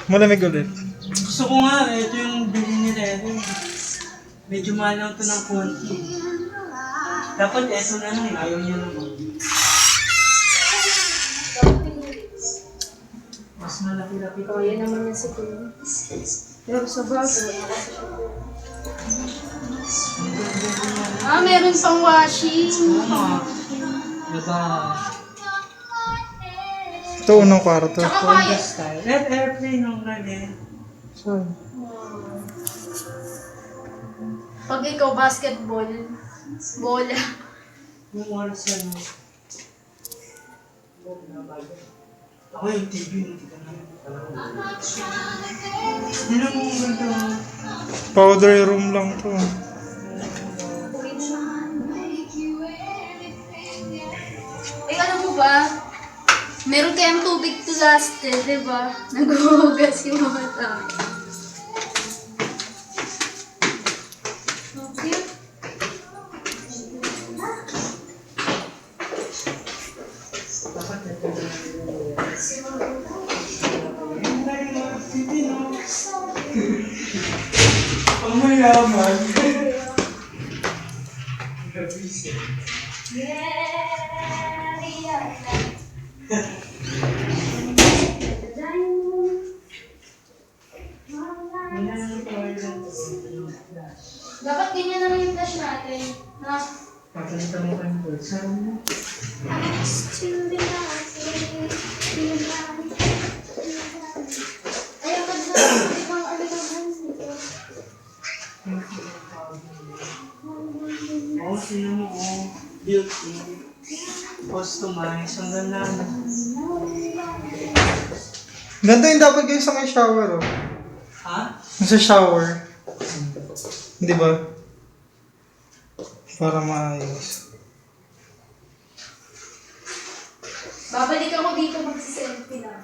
Malamig ulit. Gusto ko nga, ito yung bili ni Rere. Medyo mahal lang ito ng konti. Dapat ito na lang, ayaw niya naman. Mas malaki-laki Oh, yan naman yung siguro. Pero sa bago, meron pang washing. Oo nga. Diba? Ito unang kwarto. Tsaka kaya. Style. Let airplane ng Rere. Saan? Pag ikaw basketball, bola. Yung oras yan. Ako yung TV, hindi ka na. Hindi na mo ganda. Powder room lang to. Eh, alam mo ba? Meron kayang tubig to last eh, di ba? Naghuhugas yung mga tao. So cute. Dapat ito na. Ang mayaman. Dapat ganyan naman yung flash natin. Ha? Pagkalitan mo kayong bird. Saan mo? Ayaw ka dito. Ibang alikahan dito. Oo, sino mo ko. Built-in. Customize. Ang ganda na. Ganda yung dapat kayo sa may shower, oh. Ha? Sa shower. Di ba? Para maayos. Babalik ako dito magsiselfie lang.